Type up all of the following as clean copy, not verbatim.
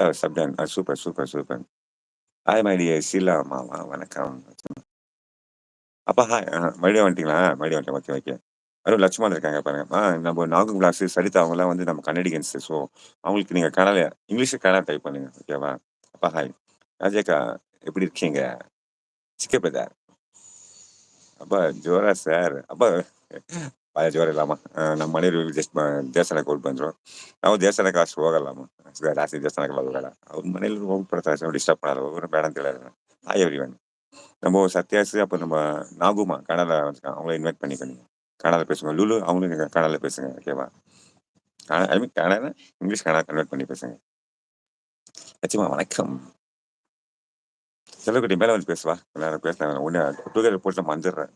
சாப்பிட்டேன். Super, super, super. Hi my dear Sheela மாமா வணக்கம். அப்பா ஹாய். மறுபடியும் வந்துட்டீங்களா? மறுபடியும் வந்துட்டேன். Okay, okay. அதுவும் லட்சுமணன் இருக்காங்க பாருங்க. நம்ம நாகு கிளாஸு, சரிதா அவங்கலாம் வந்து நம்ம கன்னடிகன்ஸு. ஸோ, அவங்களுக்கு நீங்க கன்னட இங்கிலீஷ்ல கன்னடா டைப் பண்ணுங்க. ஓகேவா? அப்பா ஹாய். ராஜேக்கா எப்படி இருக்கீங்க? சிக்கே ಅಬ್ಬಾ ಜೋರ ಸರ್. ಅಬ್ಬಾ ಭಾಳ ಜೋರ ಇಲ್ಲಮ್ಮ. ನಮ್ಮ ಮನೆಯವ್ರು ಜಸ್ಟ್ ದೇವಸ್ಥಾನಕ್ಕೆ ಹೋಗಿ ಬಂದ್ರು. ನಾವು ದೇವಸ್ಥಾನಕ್ಕೆ ಅಷ್ಟು ಹೋಗಲ್ಲಮ್ಮ. ಜಾಸ್ತಿ ದೇವಸ್ಥಾನಕ್ಕೆಲ್ಲ ಹೋಗಲ್ಲ. ಅವ್ರ ಮನೇಲಿ ಹೋಗ್ಬಿಡ್ತಾರೆ ಡಿಸ್ಟರ್ಬ್ ಮಾಡಲ್ಲ. ಹೋಗೋರು ಬೇಡ ಅಂತ ಹೇಳಲ್ಲ. Hi everyone. நம்ம சத்யாசு அப்புறம் நம்ம நாகுமா கனடா அவங்கள இன்வைட் பண்ணிக்கோங்க. கனடால பேசுங்க. லுலு அவங்களும் நீங்க கனடால பேசுங்க. ஓகேவா? ஐ மீன் கனடா இங்கிலீஷ் கனடா கன்வெர்ட் பண்ணி பேசுங்க. லட்சுமா வணக்கம். செல்லக்குட்டி மேல வந்து பேசுவா. எல்லாரும் பேசுறாங்க. ஒண்ணு டூகெதர் போட்டு நம்ம வந்துடுறேன்.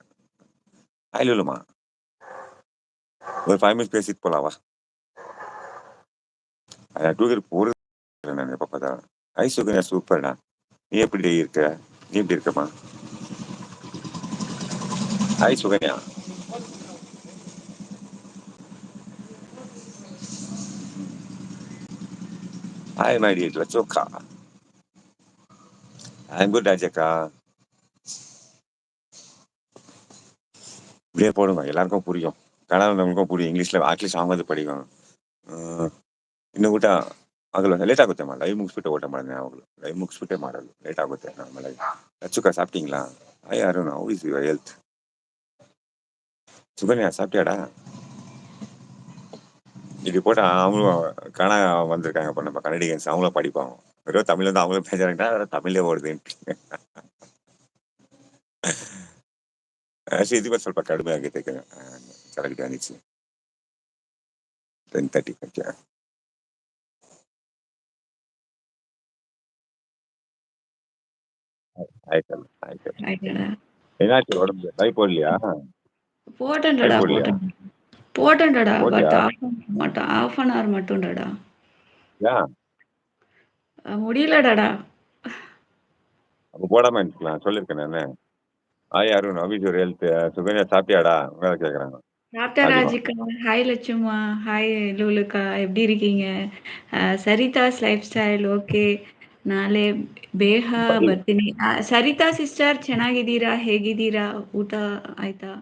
ஹாய் லுலுமா. ஒரு 5 மினிட்ஸ் பேசிட்டு போலாம் வா. டூகெதர் போறது நான் எப்ப பார்த்தாலும். ஹாய் சுகன்யா சூப்பர்டா. நீ எப்படி இருக்க? நீ எப்படி இருக்கம்மா? Hi Sukanya. Hi my dear லட்சோக்கா. ஐ அம் குட் ராஜக்கா. இப்படியே போடுங்க. எல்லாருக்கும் புரியும். ಕನ್ನಡದವನಿಗೂ ಪೂರಿ ಇಂಗ್ಲೀಷ್లో ಅಟ್ಲೀಸ್ಟ್ ಆಗೋದು ಪಡಿಗೋ ಇನ್ನು ಊಟ ಆಗಲ್ಲ ಲೇಟ್ ಆಗುತ್ತೆ ಅಮ್ಮ ಲೈವ್ ಮುಗಿಸ್ಬಿಟ್ಟು ಊಟ ಮಾಡಿದೆ ಯಾವಾಗಲೂ ಲೈವ್ ಮುಗಿಸ್ಬಿಟ್ಟೆ ಮಾಡೋದು ಲೇಟ್ ಆಗುತ್ತೆ ನಾರ್ಮಲ್ ಆಗಿ ಅಚ್ಚುಕ சாப்பிட்டீங்களா யாரு how is your health Sukanya சாப்பிட்டியாடா இது போட்டா அவங்களும் கனடா வந்திருக்காங்க இப்போ நம்ம கனடியன்ஸ் அவங்களும் படிப்பாங்க வெறும் தமிழ் வந்து அவங்களும் பேசுறாங்கன்னா தமிழ்லே ಓಡ್ತೀನಿ ಇದು ಸ್ವಲ್ಪ ಕಡಿಮೆ ಆಗೈತೆ ಕರೆಕ್ಟ್ ಅನಿಸಿ 10:30 ಓಕೆ ಆಯ್ತಲ್ಲ ಆಯ್ತು ஆயிட்டடா. ಏನಾಯ್ತು ಉடம்பು ಲೈ போடலையா ಲೈ போட்டேன்டா போடலையா போட்டேன்டா போட்டியா பட் ஆஃப் அன் ஹவர் மட்டும்டா ஏன் முடியலடாடா. அப்ப போடாம இருந்துக்கலாம் சொல்லியிருக்கேன் நானு ஹாய் அருண் அபிஜ் ஒரு ஹெல்த் சுகன்யா சாப்பிட்டியாடா உங்களை கேட்குறாங்க சாப்பிட்டேன் அதிகமா ராஜிகா. ஹாய் லட்சுமா. ஹாய் லூலுக்கா. எப்படி இருக்கீங்க? Saritha's lifestyle okay. ನಾಳೆ ಬೇಗ பதில் ಬರ್ತೀನಿ. ಸರಿತಾ ಸಿಸ್ಟರ್ ಚೆನ್ನಾಗಿದ್ದೀರಾ? ಹೇಗಿದ್ದೀರಾ? ಊಟ ಆಯ್ತಾ?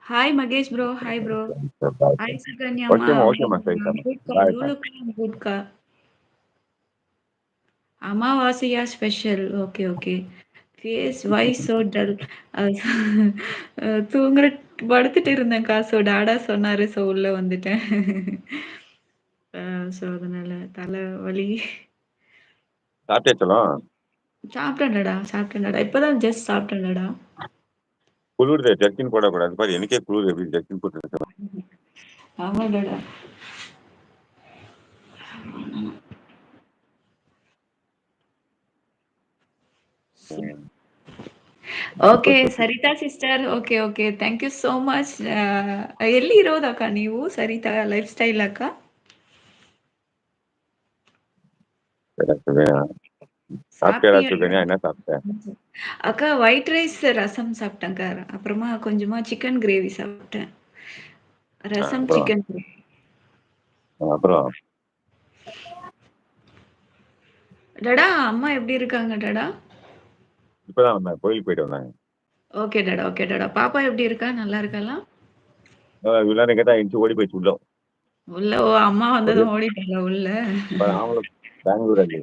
Hi Magesh bro. Hi bro. Hi ಸುಕನ್ಯಮ್ಮ. ஓகேம்மா சரிதாம்மா ಗುಡ್ಕಾ பாய்ப்பா ಲೂಲುಕಾ ಗುಡ್ಕಾ. அமாவாசையா special. Okay, okay. Face why so dull? அ தூங்குற படுத்துட்டு இருந்தேன்க்கா. ஸோ டாடா சொன்னாரு. ஸோ உள்ள வந்துட்டேன். ஸோ அதனால தலை வலி. சாப்பிட்டேச்சலாம் சாப்பிட்டேன்டா. இப்பதான் ஜஸ்ட் சாப்பிட்டேன்டா. குளிருது ஜர்க்கின் போடக்கூடாது பாரு எனக்கே குளிர் எப்படி ஜர்க்கின் போட்டு ஆமாடா. Okay Sarita sister. Okay, okay. Thank you so much. ಎಲ್ಲಿ ಇರೋದಕ್ಕ ನೀವು? ಸರಿತಾ ಲೈಫ್ ಸ್ಟೈಲ್ ಅಕ್ಕ? சாப்பிட்டியாடா சாப்பிட்டியா? சுகன்யா என்ன சாப்பிட்டேன் அக்கா ஒயிட் ரைஸ் ரசம் சாப்பிட்டேன்க்கா. அப்புறமா கொஞ்சமா சிக்கன் கிரேவி சாப்பிட்டேன். ரசம் அப்புறம் சிக்கன் கிரேவி. அப்புறம் டாடா அம்மா எப்படி இருக்காங்க டாடா? இப்பதான் வந்தேன் கோயிலுக்கு போயிட்டு வந்தாங்க ஓகே டாடா. பாப்பா எப்படி இருக்கா? நல்லா இருக்காளா? விளையாட கேட்டா எஞ்சி ஓடி போயிடுச்சு உள்ள உள்ள அம்மா ஒரே வந்ததும் ஓடிட்டாளா உள்ள? அவங்களும் பெங்களூர் அது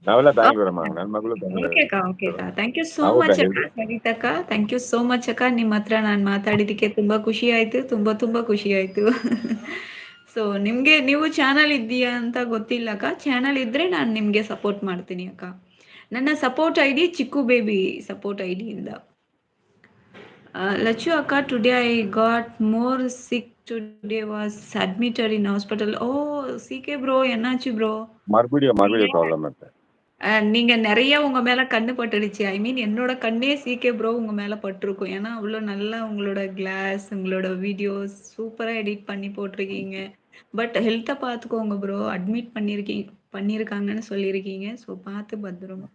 ನಾವೆಲ್ಲ ಬ್ಯಾಂಗ್ಳೂರ್ ಅಮ್ಮ ನನ್ನ ಮಗಳು ಬೆಂಗಳೂರು ಓಕೆಕಾ. ಥ್ಯಾಂಕ್ ಯು ಸೋ ನಾವು ಮಚ್ ಅಕ್ಕ. ಬೆಂಗಳೂರು ಸರಿತಕ್ಕ. ಥ್ಯಾಂಕ್ ಯು ಸೋ ಮಚ್ ಅಕ್ಕ. ನಿಮ್ಮ ಹತ್ರ ನಾನು ಮಾತಾಡಿದ್ದಕ್ಕೆ ತುಂಬಾ ಖುಷಿ ಆಯ್ತು. ತುಂಬಾ ಖುಷಿ ಆಯ್ತು. ಸೊ ನಿಮ್ಗೆ ನೀವು ಚಾನಲ್ ಇದೆಯಾ ಅಂತ ಗೊತ್ತಿಲ್ಲ ಅಕ್ಕ. ಚಾನಲ್ ಇದ್ರೆ ನಾನು ನಿಮ್ಗೆ ಸಪೋರ್ಟ್ ಮಾಡ್ತೀನಿ ಅಕ್ಕ. ನನ್ನ support ID Chikku baby support ಐಡಿಯಿಂದ. ಲಚ್ಚು ಅಕ್ಕ, today I got more sick. Today was admitted in hospital. ಓ ಸಿಕೆ ப்ரோ என்னாச்சு ப்ரோ? மறுபடியும் ப்ராப்ளம் இருக்கு நீங்க நெறைய உங்க மேல கண்ணு பட்டுடுச்சு. ஐ மீன் என்னோட கண்ணே சிகே ப்ரோ உங்க மேல பட்டுருக்கும். ஏன்னா, அவ்ளோ நல்லா உங்களோட கிளாஸ், உங்களோட வீடியோஸ் சூப்பரா எடிட் பண்ணி போட்டிருக்கீங்க. பட் ஹெல்த்த பார்த்துக்கோங்க ப்ரோ. அட்மிட் பண்ணியிருக்காங்கன்னு சொல்லியிருக்கீங்க. ஸோ பார்த்து பத்திரமா.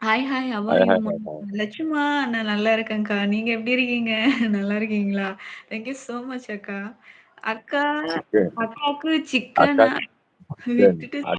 ஹாய், ஹவ் ஆர் யூ மா? லட்சுமா நான் நல்லா இருக்கேன்க்கா. நீங்க எப்படி இருக்கீங்க? நல்லா இருக்கீங்களா? தேங்க் யூ சோ மச் அக்கா. அக்கா சிக்கன் அக்காவுக்கு அக்கா சிக்கனா? தென் விட்டுட்டு